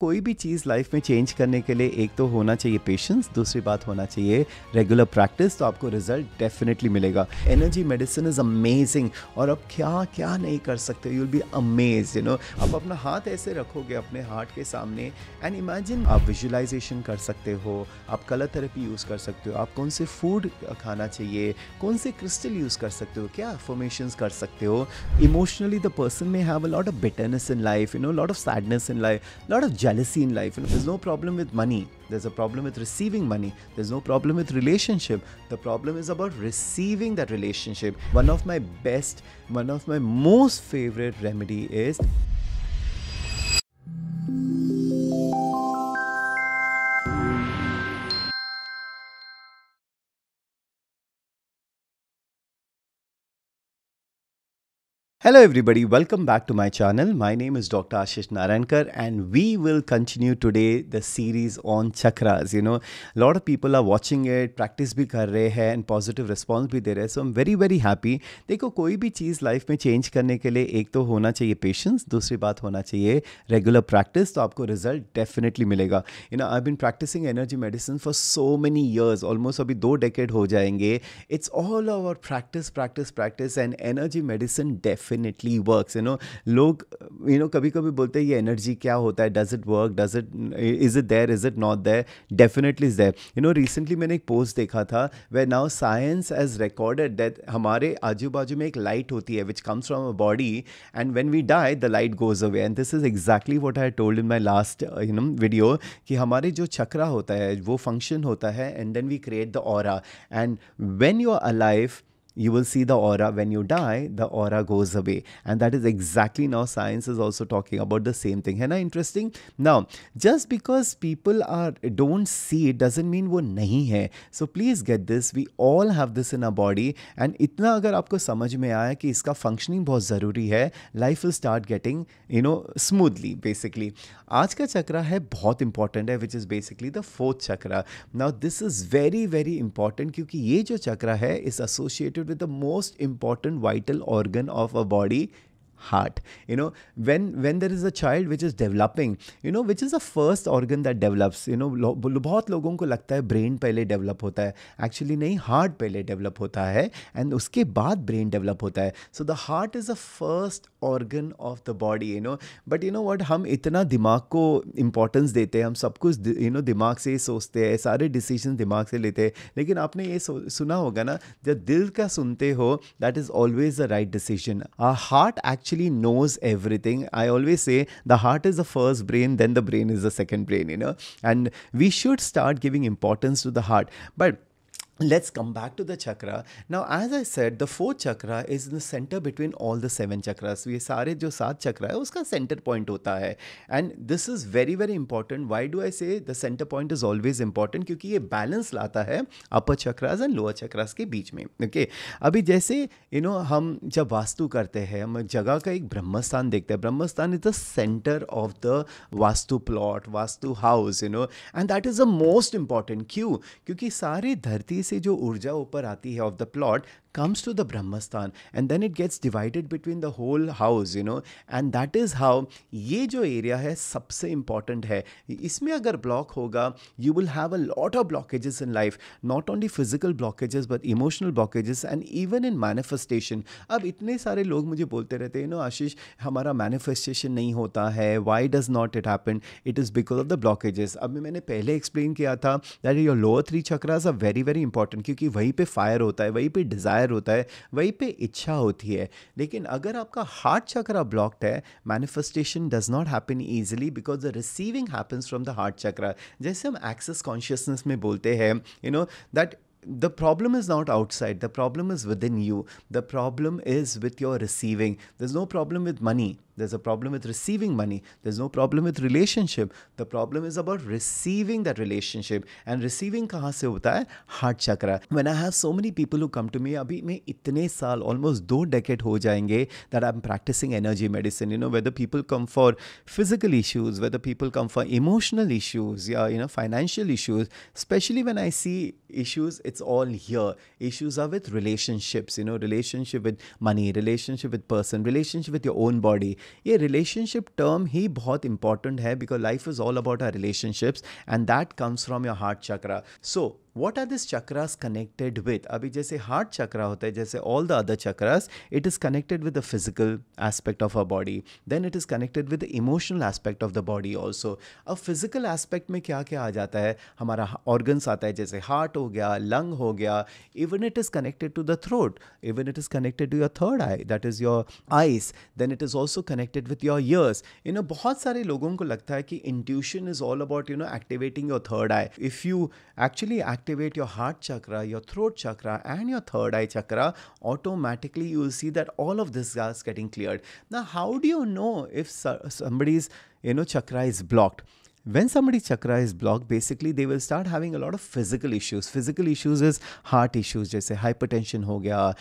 कोई भी चीज़ लाइफ में चेंज करने के लिए एक तो होना चाहिए पेशेंस, दूसरी बात होना चाहिए रेगुलर प्रैक्टिस, तो आपको रिजल्ट डेफिनेटली मिलेगा। एनर्जी मेडिसिन इज़ अमेजिंग और आप क्या क्या नहीं कर सकते, यू विल बी अमेज्ड। आप अपना हाथ ऐसे रखोगे अपने हार्ट के सामने एंड इमेजिन, आप विजुअलाइजेशन कर सकते हो, आप कलर थेरेपी यूज़ कर सकते हो, आप कौन से फूड खाना चाहिए, कौन से क्रिस्टल यूज़ कर सकते हो, क्या अफर्मेशंस कर सकते हो। Emotionally the person may have a lot of bitterness in life, lot of sadness in life, lot of jealousy in life. There's no problem with money. There's a problem with receiving money. There's no problem with relationship. The problem is about receiving that relationship. One of my most favorite remedy is Hello everybody, welcome back to my channel. My name is Dr. Ashish Narayankar and we will continue today the series on chakras. A lot of people are watching it, practice भी कर रहे हैं and positive response भी दे रहे हैं. So I'm very happy. देखो, कोई भी चीज़ लाइफ में चेंज करने के लिए एक तो होना चाहिए पेशेंस, दूसरी बात होना चाहिए रेगुलर प्रैक्टिस, तो आपको रिजल्ट डेफिनेटली मिलेगा. I've been practicing energy medicine for so many years, almost अभी 2 decade हो जाएंगे. It's all about practice and energy medicine definitely works. लोग कभी कभी बोलते हैं ये एनर्जी क्या होता है, does it work, is it there, is it not there, definitely is there. Recently मैंने एक पोस्ट देखा था where now science has recorded that हमारे आजू बाजू में एक लाइट होती है which comes from a body and when we die the light goes away. And this is exactly what I told in my last video कि हमारे जो चक्रा होता है वो फंक्शन होता है and then we create the aura. And when you are alive, you will see the aura. When you die, the aura goes away, and that is exactly now science is also talking about the same thing. है ना interesting? Now, just because people don't see it doesn't mean वो नहीं है. So please get this, we all have this in our body, and इतना अगर आपको समझ में आया कि इसका फंक्शनिंग बहुत ज़रूरी है, life will start getting smoothly basically. आज का चक्रा है बहुत इंपॉर्टेंट है, which is basically the fourth chakra. Now this is very important क्योंकि ये जो चक्रा है is associated with the most important vital organ of a body, heart. When there is a child which is developing, which is the first organ that develops. बहुत लोगों को लगता है brain पहले डेवलप होता है, एक्चुअली नहीं, हार्ट पहले डेवलप होता है एंड उसके बाद ब्रेन डेवलप होता है. So the heart is the first organ of the body. But what, हम इतना दिमाग को इम्पोर्टेंस देते हैं, हम सब कुछ दिमाग से ही सोचते हैं, सारे डिसीजन दिमाग से लेते हैं. लेकिन आपने ये सुना होगा ना, जब दिल का सुनते हो that is always the right decision. Our heart actually knows everything. I always say the heart is the first brain, then the brain is the second brain, and we should start giving importance to the heart. But let's come back to the chakra. Now, as I said, the fourth chakra is in the center between all the 7 chakras. ये सारे जो 7 चक्रा है उसका centre point होता है. And this is very important. Why do I say the centre point is always important? क्योंकि ये balance लाता है upper chakras and lower chakras के बीच में. ओके, अभी जैसे हम जब वास्तु करते हैं, हम जगह का एक ब्रह्मस्थान देखते हैं. Brahmasthan is the centre of the vastu plot, vastu house, and that is the most important. क्यों? क्योंकि सारी धरती से जो ऊर्जा ऊपर आती है of the plot comes to the Brahmastan and then it gets divided between the whole house, and that is how ये जो एरिया है सबसे इम्पॉर्टेंट है. इसमें अगर ब्लॉक होगा, you will have a lot of blockages in life, not only physical blockages but emotional blockages and even in manifestation. अब इतने सारे लोग मुझे बोलते रहते हैं, आशीष हमारा मैनिफेस्टेशन नहीं होता है, why does not it happen? It is because of the blockages. अब मैंने पहले एक्सप्लेन किया था that your lower 3 chakras are very important क्योंकि वहीं पे फायर होता है, वहीं पे डिज़ायर होता है, वहीं पे इच्छा होती है. लेकिन अगर आपका हार्ट चक्रा ब्लॉक्ड है, manifestation does not happen easily because the receiving happens from the heart chakra. जैसे हम एक्सेस कॉन्शियसनेस में बोलते हैं, that the problem is not outside, the problem is within you, the problem is with your receiving. There's no problem with money, there's a problem with receiving money. There's no problem with relationship, the problem is about receiving that relationship. And receiving kahan se hota hai? Heart chakra. When I have so many people who come to me, abhi main itne saal, almost 2 decade ho jayenge that I'm practicing energy medicine. Whether people come for physical issues, whether people come for emotional issues, yeah, financial issues, especially when I see issues, it's all here. Issues are with relationships, relationship with money, relationship with person, relationship with your own body, ये relationship term ही बहुत important है, because life is all about our relationships and that comes from your heart chakra. So what are these chakras connected with? अभी जैसे heart chakra होता है, जैसे all the other chakras, it is connected with the physical aspect of our body. Then it is connected with the emotional aspect of the body also. अब physical aspect में क्या क्या आ जाता है, हमारा organs आता है, जैसे heart हो गया, lung हो गया, even it is connected to the throat, even it is connected to your third eye, that is your eyes. Then it is also connected with your ears. बहुत सारे लोगों को लगता है कि intuition is all about activating your third eye. If you actually activate your heart chakra, your throat chakra, and your third eye chakra, automatically you will see that all of this is getting cleared. Now, how do you know if somebody's chakra is blocked? When somebody's chakra is blocked, basically they will start having a lot of physical issues. Physical issues is heart issues, जैसे hypertension हो गया,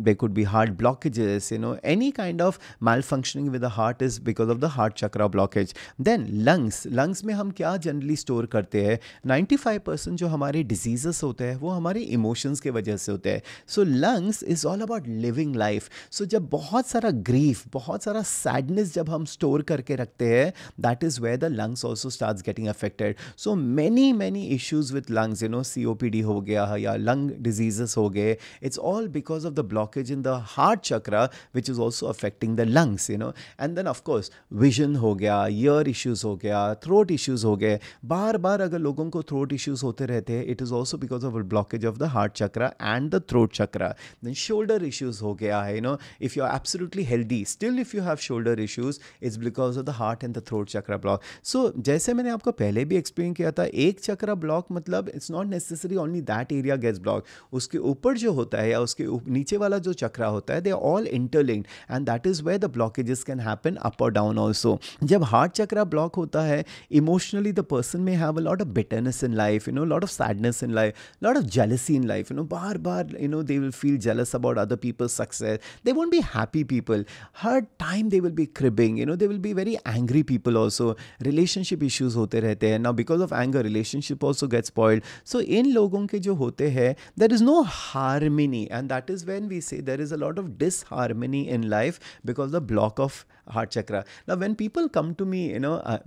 there could be heart blockages, any kind of malfunctioning with the heart is because of the heart chakra blockage. Then lungs में हम क्या generally store करते हैं? 95% जो हमारे diseases होते हैं वो हमारे emotions के वजह से होते हैं. So lungs is all about living life. So जब बहुत सारा grief, बहुत सारा sadness जब हम store करके रखते हैं, that is where the lungs also starts getting affected. So many issues with lungs, COPD हो गया या lung diseases हो गए, it's all because of the blockage in the heart chakra, which is also affecting the lungs, and then of course vision हो गया, ear issues हो गया, throat issues हो गए. बार अगर लोगों को throat issues होते रहते हैं, it is also because of a blockage of the heart chakra and the throat chakra. Then shoulder issues हो गया है, if you're absolutely healthy, still if you have shoulder issues, it's because of the heart and the throat chakra block. So जैसे मैंने आपको पहले भी explain किया था, एक चक्रा ब्लॉक मतलब it's not necessary only that area gets block. उसके ऊपर जो होता है या उसके नीचे वाला जो चक्रा होता है, they are all interlinked and that is where the blockages can happen up और डाउन ऑल्सो. जब हार्ट चक्रा ब्लॉक होता है, emotionally the person may have a lot of bitterness in life, lot of sadness in life, lot of jealousy in life, बार they will feel jealous about other people's success. They won't be happy people. हर time they will be cribbing, they will be very angry people also. Relationship issues होते रहते हैं. Now because of anger relationship also get spoiled. So इन लोगों के जो होते हैं, there is no harmony and that is when we say there is a lot of disharmony in life because the block of heart chakra. Now when people come to me,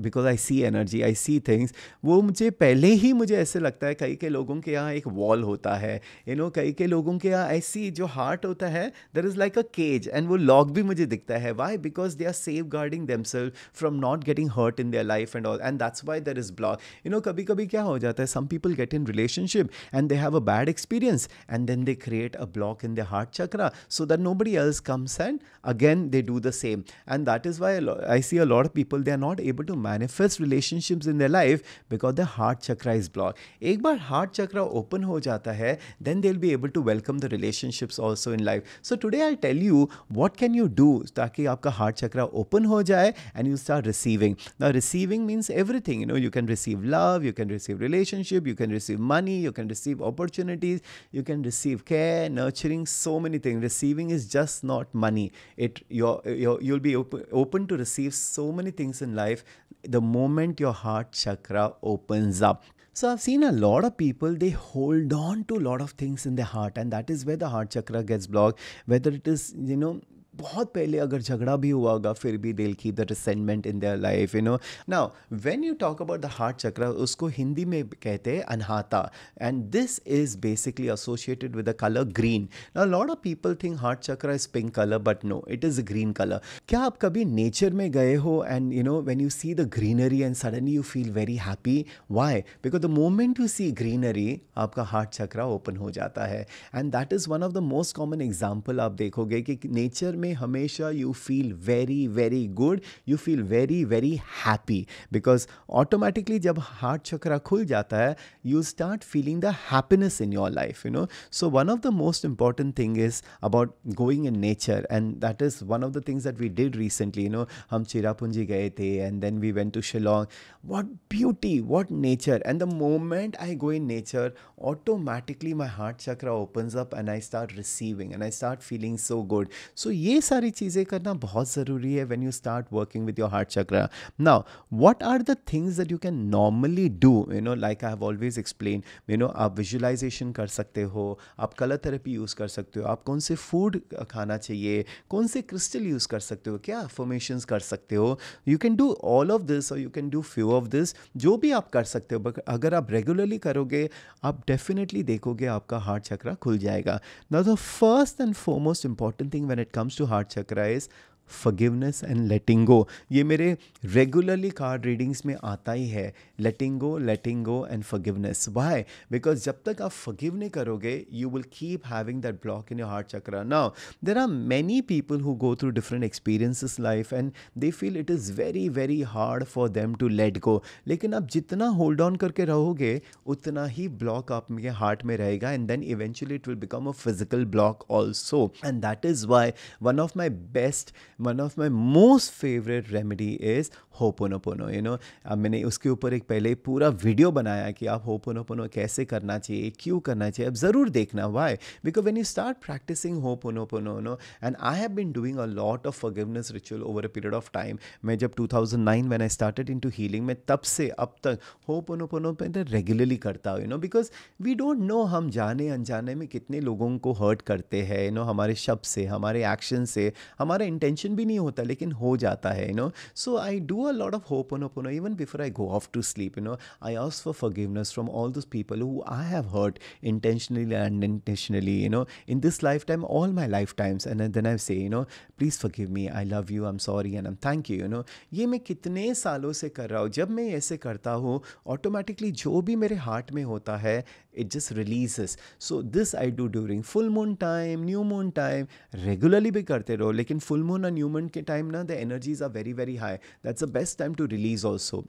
because I see energy, I see things, वो मुझे ऐसे लगता है कई के लोगों के यहाँ एक वॉल होता है, कई के लोगों के यहाँ ऐसी जो हार्ट होता है, there is like a cage and वो लॉक भी मुझे दिखता है. Why? Because they are safeguarding themselves from not getting hurt in their life and all, and that's why there is block. कभी कभी क्या हो जाता है, some people get in relationship and they have a bad experience and then they create a block in their heart chakra so that nobody else comes and again they do the same. And that is why I see a lot of people, they are not able to manifest relationships in their life because their heart chakra is blocked. एक बार heart chakra open हो जाता है, then they'll be able to welcome the relationships also in life. So today I'll tell you what can you do ताकि आपका heart chakra open हो जाए and you start receiving. Now receiving means everything, you can receive love, you can receive relationship, you can receive money, you can receive opportunities, you can receive care, nurturing, so many things. Receiving is just not money. You'll be open to receive so many things in life the moment your heart chakra opens up. So I've seen a lot of people, they hold on to a lot of things in their heart, and that is where the heart chakra gets blocked. Whether it is, बहुत पहले अगर झगड़ा भी हुआ होगा, फिर भी they'll keep the resentment in their life, Now, when you talk about the heart chakra, उसको हिंदी में कहते हैं अनहाता, and this is basically associated with the color green. Now, a lot of people think heart chakra is pink color, but no, it is a green color. क्या आप कभी nature में गए हो and when you see the greenery and suddenly you feel very happy? Why? Because the moment you see greenery, आपका heart chakra open हो जाता है, and that is one of the most common example आप देखोगे कि nature में हमेशा you feel very good, you feel very happy because automatically जब heart chakra खुल जाता है, you start feeling the happiness in your life, So one of the most important thing is about going in nature, and that is one of the things that we did recently, हम चिरापुंजी गए थे and then we went to Shillong. What beauty, what nature, and the moment I go in nature, automatically my heart chakra opens up and I start receiving and I start feeling so good. So ये ये सारी चीज़ें करना बहुत ज़रूरी है when you start working with your heart chakra. Now what are the things that you can normally do, like I have always explain, आप visualisation कर सकते हो, आप कलर थेरेपी यूज़ कर सकते हो, आप कौन से फूड खाना चाहिए, कौन से क्रिस्टल यूज़ कर सकते हो, क्या अफर्मेशंस कर सकते हो. You can do all of this और you can do few of this, जो भी आप कर सकते हो. बट अगर आप रेगुलरली करोगे, आप डेफिनेटली देखोगे आपका हार्ट चक्रा खुल जाएगा. Now the first and foremost important thing when it comes to heart chakra is forgiveness and letting go. ये मेरे रेगुलरली कार्ड रीडिंग्स में आता ही है, letting go and forgiveness. Why? Because जब तक आप forgive नहीं करोगे, you will keep having that block in your heart chakra. Now there are many people who go through different experiences life and they feel it is very very hard for them to let go. लेकिन आप जितना hold on करके रहोगे, उतना ही block आपके heart में रहेगा, and then eventually it will become a physical block also. And that is why one of my most favorite remedy is ho'oponopono. अब मैंने उसके ऊपर एक पहले पूरा वीडियो बनाया कि आप होपोनोपोनो कैसे करना चाहिए, क्यों करना चाहिए. अब ज़रूर देखना. Why? Because when you start practising Ho'oponopono, and I have been doing a lot of forgiveness ritual over a period of time. मैं जब 2009 when I started into healing, मैं तब से अब तक होपोनोपोनो पे रेगुलरली करता हूँ. बिकॉज वी डोंट नो हम जाने अनजाने में कितने लोगों को हर्ट करते हैं. हमारे शब्द से, हमारे एक्शन से, हमारा इंटेंशन भी नहीं होता लेकिन हो जाता है. So I do a lot of Ho'oponopono even before I go off to sleep. I ask for forgiveness from all those people who I have hurt intentionally and unintentionally, in this lifetime, all my lifetimes. And then I say, please forgive me, I love you, I'm sorry, and I'm thank you. ये मैं कितने सालों से कर रहा हूँ. जब मैं ऐसे करता हूँ, ऑटोमेटिकली जो भी मेरे हार्ट में होता है, it just releases. So this I do during full moon time, new moon time. Regularly भी करते रहो, लेकिन full moon और new moon के time ना, the energies are very very high. That's the best time to release also.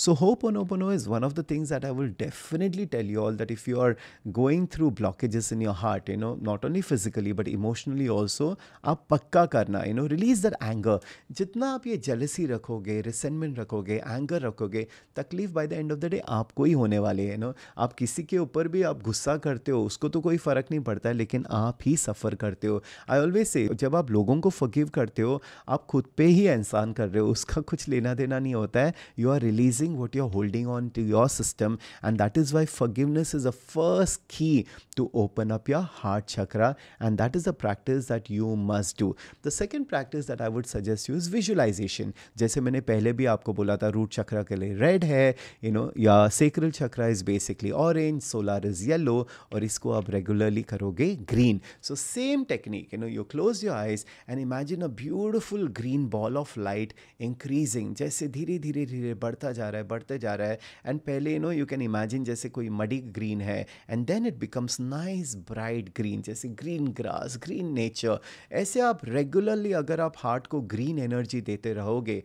So Ho'oponopono is one of the things that I will definitely tell you all, that if you are going through blockages in your heart, not only physically but emotionally also, आप पक्का करना. Release that anger. जितना आप ये jealousy रखोगे, resentment रखोगे, anger रखोगे, तकलीफ by the end of the day आपको ही होने वाली है. आप किसी के ऊपर भी आप गुस्सा करते हो, उसको तो कोई फ़र्क नहीं पड़ता है, लेकिन आप ही सफ़र करते हो. आई ऑलवेज से, जब आप लोगों को फॉरगिव करते हो, आप खुद पे ही एहसान कर रहे हो, उसका कुछ लेना देना नहीं होता है. You are releasing what you are holding on to your system, and that is why forgiveness is a first key to open up your heart chakra, and that is a practice that you must do. The second practice that I would suggest you is visualisation. जैसे मैंने पहले भी आपको बोला था, root चक्रा के लिए red है, या sacral chakra is basically orange, solar is yellow, और इसको आप रेगुलरली करोगे green. So same technique, you close your eyes and imagine a beautiful green ball of light increasing, जैसे धीरे धीरे धीरे बढ़ता जा रहा है, बढ़ते जा रहा है. एंड पहले यू कैन इमेजिन जैसे कोई मडी ग्रीन है, and then it becomes nice bright green, जैसे ग्रीन ग्रास, ग्रीन नेचर. ऐसे आप रेगुलरली अगर आप हार्ट को ग्रीन एनर्जी देते रहोगे,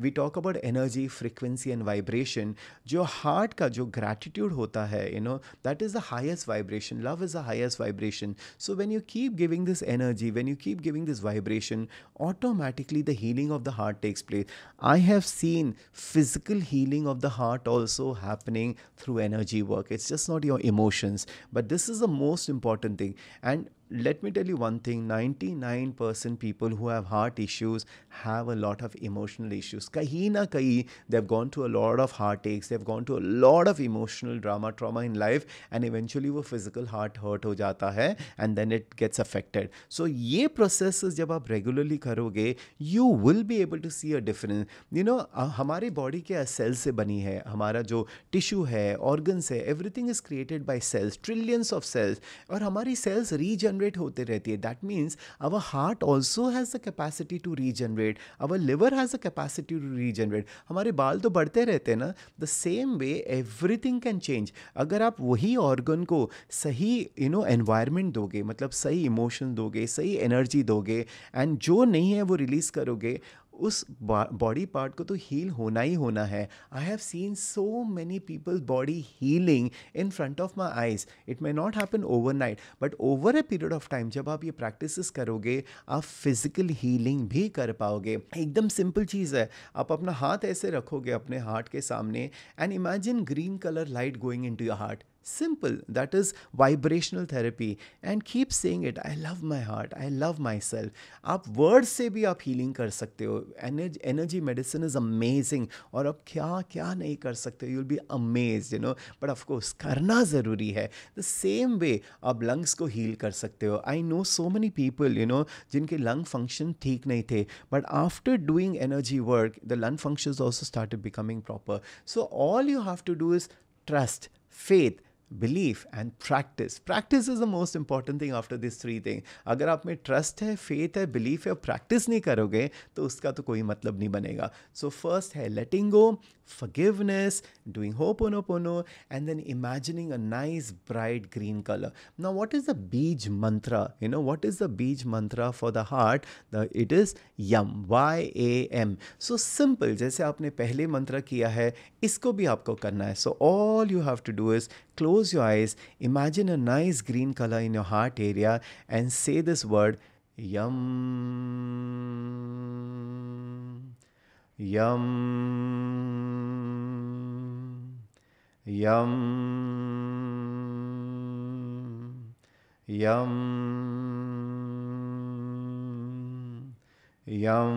we talk about energy, frequency and vibration. जो हार्ट का जो ग्रैटिट्यूड होता है, that is the highest vibration. Love is the highest vibration. So when you keep giving this energy, when you keep giving this vibration, automatically the healing of the heart takes place. I have seen physical healing of the heart also happening through energy work. It's just not your emotions, but this is the most important thing. And let me tell you one thing, 99% people who have heart issues have a lot of emotional issues. Kahin na kahin, they've gone through a lot of heartaches, they've gone through a lot of emotional trauma in life, and eventually वो physical heart hurt हो जाता है, and then it gets affected. So ये processes जब आप regularly करोगे, you will be able to see a difference. हमारी body के cells से बनी है, हमारा जो tissue है, organs है, everything is created by cells, trillions of cells, और हमारी cells regenerate होते रहती है. That means our heart also has the capacity to regenerate, our liver has the capacity to regenerate. हमारे बाल तो बढ़ते रहते हैं ना. The same way everything can change. अगर आप वही ऑर्गन को सही एनवायरनमेंट दोगे, मतलब सही इमोशन दोगे, सही एनर्जी दोगे, एंड जो नहीं है वो रिलीज़ करोगे, उस बॉडी पार्ट को तो हील होना ही होना है. I have seen so many people's body healing in front of my eyes. It may not happen overnight, but over a period of time जब आप ये प्रैक्टिसेस करोगे, आप फिजिकल हीलिंग भी कर पाओगे. एकदम सिंपल चीज़ है. आप अपना हाथ ऐसे रखोगे अपने हार्ट के सामने, and imagine green colour light going into your heart. Simple. That is vibrational therapy. And keep saying it. I love my heart. I love myself. आप वर्ड से भी आप हीलिंग कर सकते हो. Energy medicine is amazing. और आप क्या क्या नहीं कर सकते हो, you will be amazed, you know. But of course करना ज़रूरी है. द सेम वे आप लंग्स को हील कर सकते हो. I know so many people, you know, जिनके लंग फंक्शन ठीक नहीं थे, but after doing energy work the lung functions also started becoming proper. So all you have to do is trust, faith, belief and practice. Practice is the most important thing after these three things. अगर आप में trust है, faith है, belief है, practice नहीं करोगे तो उसका तो कोई मतलब नहीं बनेगा. सो फर्स्ट है लेटिंग गो, forgiveness, doing Ho'oponopono, and then imagining a nice bright green color. Now, what is the Bij mantra? You know, what is the Bij mantra for the heart? It is YAM, Y-A-M. So simple, जैसे आपने पहले मंत्र किया है, इसको भी आपको करना है. So all you have to do is close your eyes, imagine a nice green color in your heart area, and say this word, YAM. Yum. Yum. Yum. Yum.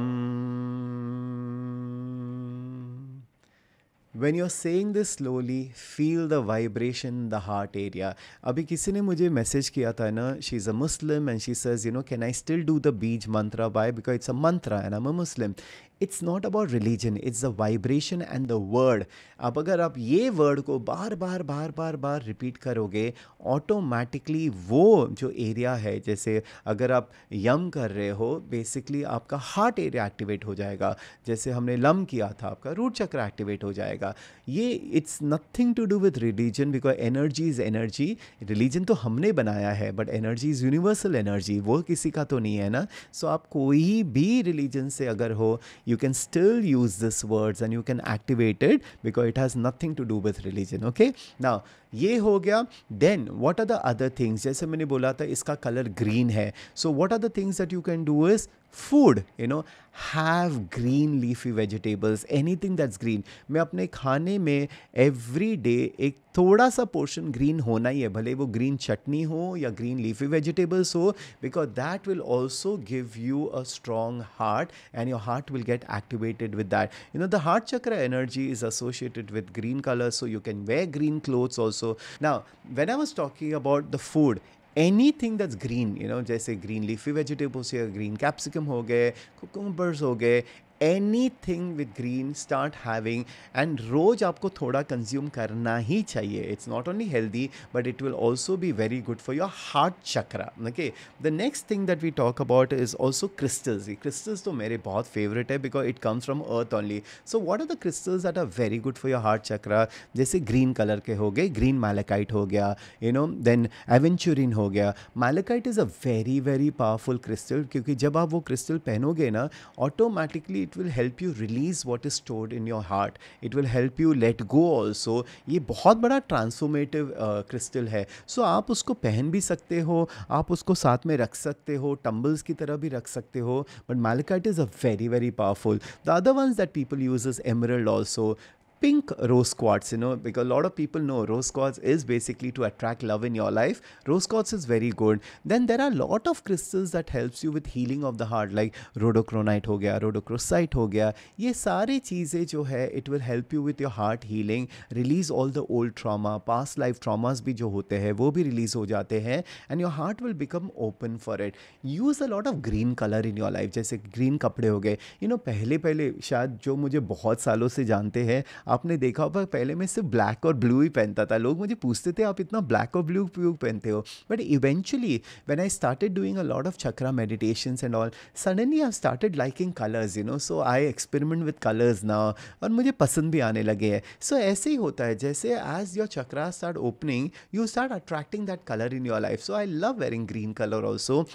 When you're saying this slowly, feel the vibration in the heart area. अभी किसी ने मुझे message किया था ना, she is a Muslim and she says, you know, can I still do the Bij mantra? Why? Because it's a mantra and I'm a Muslim. It's not about religion, it's the vibration and the word. अब अगर आप ये word को बार बार बार बार बार repeat करोगे, automatically वो जो area है, जैसे अगर आप यम कर रहे हो, बेसिकली आपका हार्ट एरिया एक्टिवेट हो जाएगा. जैसे हमने लम किया था, आपका रूट चक्र एक्टिवेट हो जाएगा. ये it's nothing to do with religion, because energy is energy. Religion तो हमने बनाया है, but energy is universal energy, वो किसी का तो नहीं है ना. सो आप कोई भी रिलीजन से अगर हो, you can still use these words and you can activate it because it has nothing to do with religion. Okay, now ये हो गया. Then what are the other things? जैसे मैंने बोला था इसका कलर ग्रीन है. So what are the things that you can do is food, you know, have green leafy vegetables, anything that's green. मैं अपने खाने में every day एक थोड़ा सा पोर्शन ग्रीन होना ही है, भले वो ग्रीन चटनी हो या ग्रीन लीफी वेजिटेबल्स हो, because that will also give you a strong heart and your heart will get activated with that. You know the heart chakra energy is associated with green colour, so you can wear green clothes also. Now when I was talking about the food, anything that's green, you know, जैसे green leafy vegetables या green capsicum हो गए, cucumbers हो गए, anything with green start having, and रोज आपको थोड़ा consume करना ही चाहिए. It's not only healthy but it will also be very good for your heart chakra. Okay, the next thing that we talk about is also crystals. Crystals तो मेरे बहुत favorite है because it comes from earth only. So what are the crystals that are very good for your heart chakra? जैसे green color के हो गए, green malachite हो गया, you know, then aventurine हो गया. Malachite is a very very powerful crystal, क्योंकि जब आप वो crystal पहनोगे ना, automatically it will help you release what is stored in your heart. It will help you let go also. ये बहुत बड़ा ट्रांसफॉर्मेटिव क्रिस्टल है. सो आप उसको पहन भी सकते हो, आप उसको साथ में रख सकते हो, टम्बल्स की तरह भी रख सकते हो, but malachite is a very very powerful. The other ones that people use is emerald also. Pink rose quartz, you know, because a lot of people know rose quartz is basically to attract love in your life. Rose quartz is very good. Then there are a lot of crystals that helps you with healing of the heart, like rhodochrosite हो गया, rhodochrosite हो गया. ये सारी चीज़ें जो है, it will help you with your heart healing, release all the old trauma, past life traumas भी जो होते हैं वो भी release हो जाते हैं, and your heart will become open for it. Use a lot of green color in your life, जैसे green कपड़े हो गए. You know, पहले शायद जो मुझे बहुत सालों से जानते हैं, आपने देखा होगा पहले मैं सिर्फ ब्लैक और ब्लू ही पहनता था. लोग मुझे पूछते थे आप इतना ब्लैक और ब्लू क्यों पहनते हो, but eventually when I started doing a lot of chakra meditations and all, suddenly I started liking colours, you know. So I experiment with colours now, और मुझे पसंद भी आने लगे हैं. सो ऐसे ही होता है, जैसे as your chakra start opening, you start attracting that colour in your life. So I love wearing green colour also,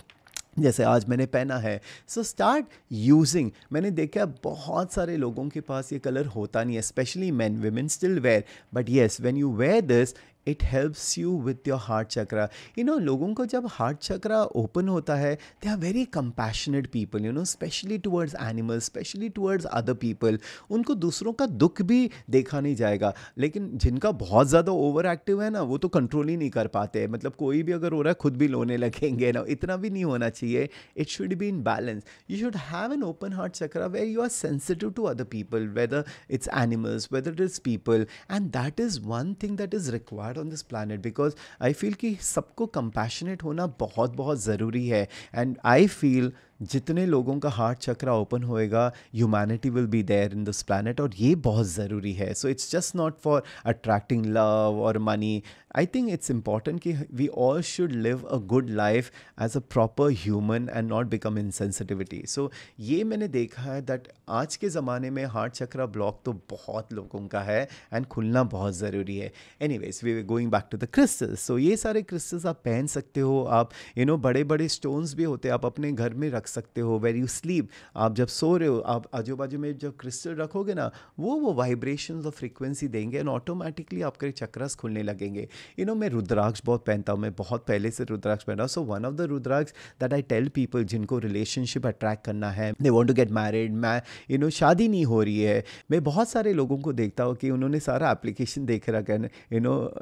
जैसे आज मैंने पहना है. So start using. मैंने देखा बहुत सारे लोगों के पास ये कलर होता नहीं है, specially man. Women still wear, but yes when you wear this, it helps you with your heart chakra. लोगों को जब हार्ट चक्रा ओपन होता है, they are very compassionate people, specially towards animals, specially towards other people. उनको दूसरों का दुख भी देखा नहीं जाएगा। लेकिन जिनका बहुत ज़्यादा ओवर एक्टिव है ना, वो तो कंट्रोल ही नहीं कर पाते। मतलब कोई भी अगर हो रहा है खुद भी रोने लगेंगे ना, इतना भी नहीं होना चाहिए। It should be in balance. You should have an open heart chakra where you are sensitive to other people, whether it's animals, whether it is people, and that is one thing that is required on this planet, because I feel कि सबको compassionate होना बहुत बहुत ज़रूरी है। And I feel जितने लोगों का हार्ट चक्रा ओपन होएगा, humanity will be there in this planet, और ये बहुत ज़रूरी है। So it's just not for attracting love और money. I think it's important कि we all should live a good life as a proper human and not become insensitivity. सो ये मैंने देखा है दैट आज के ज़माने में हार्ट चक्रा ब्लॉक तो बहुत लोगों का है, एंड खुलना बहुत ज़रूरी है। Anyways, we going back to the crystals. So ये सारे क्रिस्टल्स आप पहन सकते हो। आप बड़े बड़े स्टोन्स भी होते हैं, आप अपने घर में रख सकते हो। वेर यू स्लीप, आप जब सो रहे हो, आप आजू बाजू में जब क्रिस्टल रखोगे ना, वो वाइब्रेशंस और फ्रीक्वेंसी देंगे, एंड ऑटोमेटिकली आपके चक्रास खुलने लगेंगे। मैं रुद्राक्ष बहुत पहनता हूँ, मैं बहुत पहले से रुद्राक्ष पहन रहा हूँ। So one of the rudraksha that I tell people जिनको रिलेशनशिप अट्रैक्ट करना है, they want to get married, मैं शादी नहीं हो रही है, मैं बहुत सारे लोगों को देखता हूँ कि उन्होंने सारा एप्लीकेशन देख रखा है,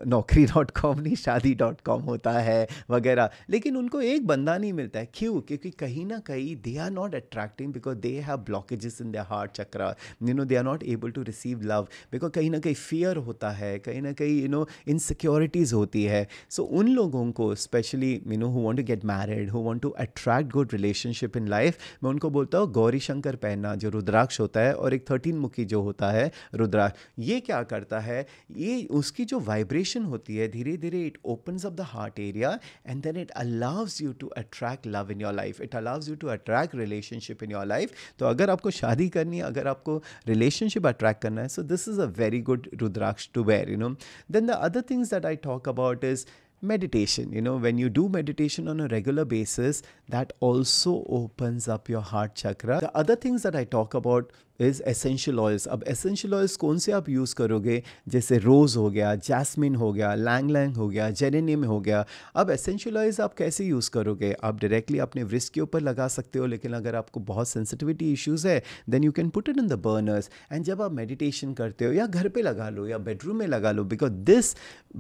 Naukri.com नहीं, शादी.com होता है वगैरह, लेकिन उनको एक बंदा नहीं मिलता है। क्यों? क्योंकि कहीं ना कहीं they are not attracting, because they have blockages in their heart chakra. They are not able to receive love, because कहीं ना कहीं फियर होता है, कहीं ना कहीं इनसिक्योरिटीज़ होती है। सो उन लोगों को specially who want to get married, who want to attract good relationship in life, मैं उनको बोलता हूँ गौरी शंकर पहनना, जो रुद्राक्ष होता है, और एक 13 मुखी जो होता है रुद्राक्ष। ये क्या करता है, ये उसकी जो वाइब्रेशन होती है, धीरे धीरे it opens up the heart area, and then it allows you to attract love in your life, it allows you to attract relationship in your life. तो अगर आपको शादी करनी है, अगर आपको रिलेशनशिप अट्रैक्ट करना है, so this is a very good rudraksha to wear. Then the other things that I talk about is meditation. When you do meditation on a regular basis, that also opens up your heart chakra. The other things that I talk about is essential oils. अब essential oils कौन से आप use करोगे? जैसे रोज़ हो गया, jasmine हो गया, लैंग लैंग हो गया, जेरेनियम हो गया। अब essential oils आप कैसे यूज़ करोगे? आप डायरेक्टली अपने wrist के ऊपर लगा सकते हो, लेकिन अगर आपको बहुत सेंसिटिविटी इश्यूज़ है, then you can put it in the burners. And जब आप मेडिटेशन करते हो, या घर पे लगा लो या बेडरूम में लगा लो, because this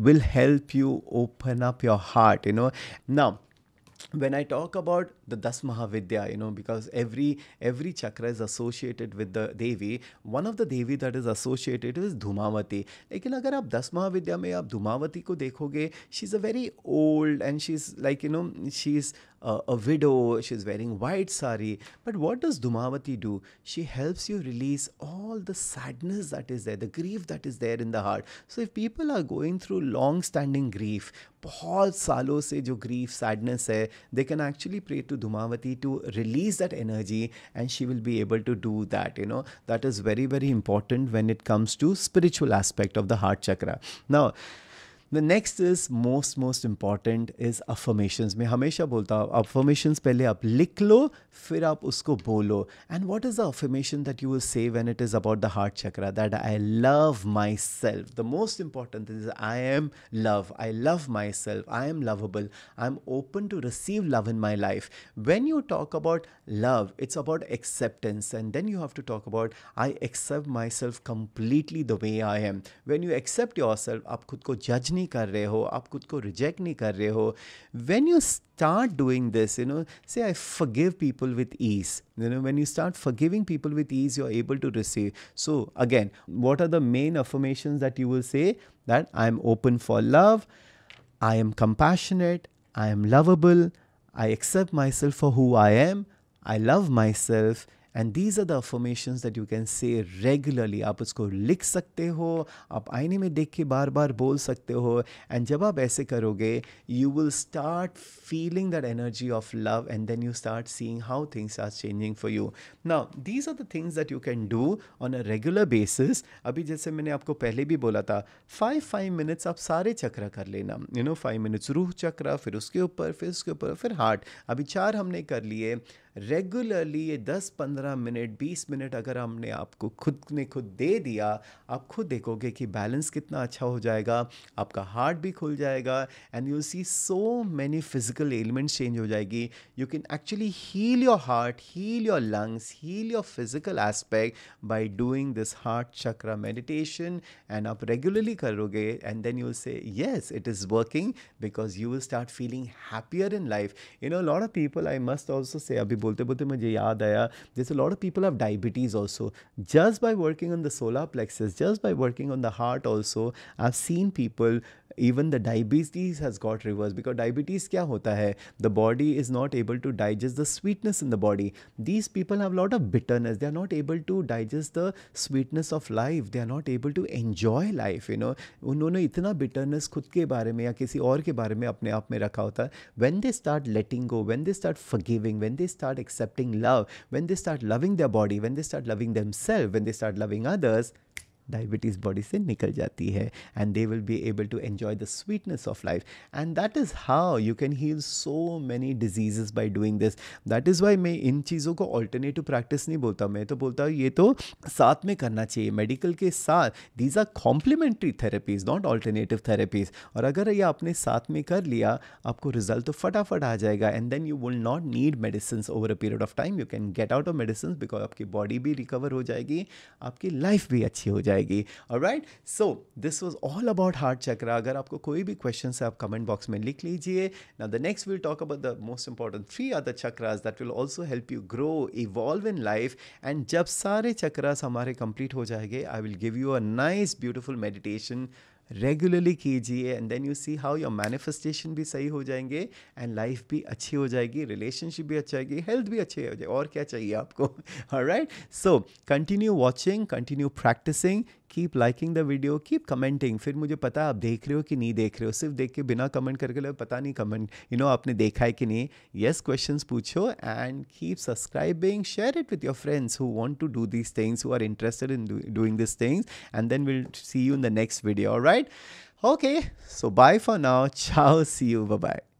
will help you open up your heart. Now, when I talk about the Das Mahavidya, because every chakra is associated with the Devi. One of the Devi that is associated is Dhumavati. लेकिन अगर आप 10 महाविद्या में आप धूमावती को देखोगे, she's a very old, and she's like, she's a widow, she's wearing white sari. But what does Dhumavati do? She helps you release all the sadness that is there, the grief that is there in the heart. So if people are going through long standing grief, बहुत सालों से जो grief, sadness है, they can actually pray to Dhumavati to release that energy, and she will be able to do that. That is very, very important when it comes to spiritual aspect of the heart chakra. Now, the next is most important is affirmations. मैं हमेशा बोलता हूँ affirmations पहले आप लिख लो, फिर आप उसको बोलो. And what is the affirmation that you will say when it is about the heart chakra? That I love myself. The most important is I am love. I love myself. I am lovable. I'm open to receive love in my life. When you talk about love, it's about acceptance, and then you have to talk about I accept myself completely the way I am. When you accept yourself, आप खुद को judge नहीं कर रहे हो, आप खुद को रिजेक्ट नहीं कर रहे हो. When you start doing this, say I forgive people with ease. When you start forgiving people with ease, you're able to receive. So again, what are the main affirmations that you will say? That I am open for love, I am compassionate, I am lovable, I accept myself for who I am, I love myself. And these are the affirmations that you can say regularly. आप उसको लिख सकते हो, आप आईने में देख के बार बार बोल सकते हो. And जब आप ऐसे करोगे, you will start feeling that energy of love, and then you start seeing how things are changing for you. Now, these are the things that you can do on a regular basis. अभी जैसे मैंने आपको पहले भी बोला था, 5 minutes आप सारे चक्र कर लेना. 5 minutes रूह चक्र, फिर उसके ऊपर, फिर उसके ऊपर, फिर हार्ट. अभी 4 हमने कर लिए. रेगुलरली ये 10-15 मिनट 20 मिनट अगर हमने आपको खुद ने खुद दे दिया, आप खुद देखोगे कि बैलेंस कितना अच्छा हो जाएगा, आपका हार्ट भी खुल जाएगा and you see so many physical elements change हो जाएगी. You can actually heal your heart, heal your lungs, heal your physical aspect by doing this heart chakra meditation. And आप रेगुलरली करोगे and then you will say yes, it is working, because you will start feeling happier in life. You know, a lot of people, I must also say, अभी बोलते बोलते मुझे याद आया, there's a lot of people have diabetes also. Just by working on the solar plexus, just by working on the heart also, I've seen people, even the diabetes has got reversed. Because diabetes क्या होता है, the body is not able to digest the sweetness in the body. These people have a lot of bitterness, they are not able to digest the sweetness of life, they are not able to enjoy life, you know. उन्होंने इतना bitterness खुद के बारे में या किसी और के बारे में अपने आप में रखा होता है. When they start letting go, when they start forgiving, when they start accepting love, when they start loving their body, when they start loving themselves, when they start loving others, diabetes body से निकल जाती है and they will be able to enjoy the sweetness of life. And that is how you can heal so many diseases by doing this. That is why मैं इन चीज़ों को alternative practice नहीं बोलता, मैं तो बोलता हूँ ये तो साथ में करना चाहिए मेडिकल के साथ. These are complementary therapies, not alternative therapies. और अगर ये आपने साथ में कर लिया, आपको रिजल्ट तो फटाफट आ जाएगा and then you will not need medicine over a period of time. You can get out of medicine because आपकी बॉडी भी रिकवर हो जाएगी, आपकी लाइफ भी अच्छी हो जाएगी. Alright, so this was all about heart chakra. अगर आपको कोई भी क्वेश्चन है आप कमेंट बॉक्स में लिख लीजिए. Now the next will talk about the most important 3 other chakras that will also help you grow, evolve in life. And जब सारे चक्रास हमारे कंप्लीट हो जाएंगे, I will give you a nice beautiful meditation. Regularly कीजिए and then you see how your manifestation भी सही हो जाएंगे एंड लाइफ भी अच्छी हो जाएगी, रिलेशनशिप भी अच्छा होगी, हेल्थ भी अच्छी हो जाएगी. और क्या चाहिए आपको? Alright, so continue watching, continue practising, keep liking the video, keep commenting. फिर मुझे पता है आप देख रहे हो कि नहीं देख रहे हो. सिर्फ देख के बिना कमेंट करके लगे पता नहीं कमेंट आपने देखा है कि नहीं. येस, क्वेश्चंस पूछो and keep subscribing, share it with your friends who want to do these things, who are interested in doing this things. And then will see you in the next video. Alright, okay, so bye for now. Ciao, see you, bye bye.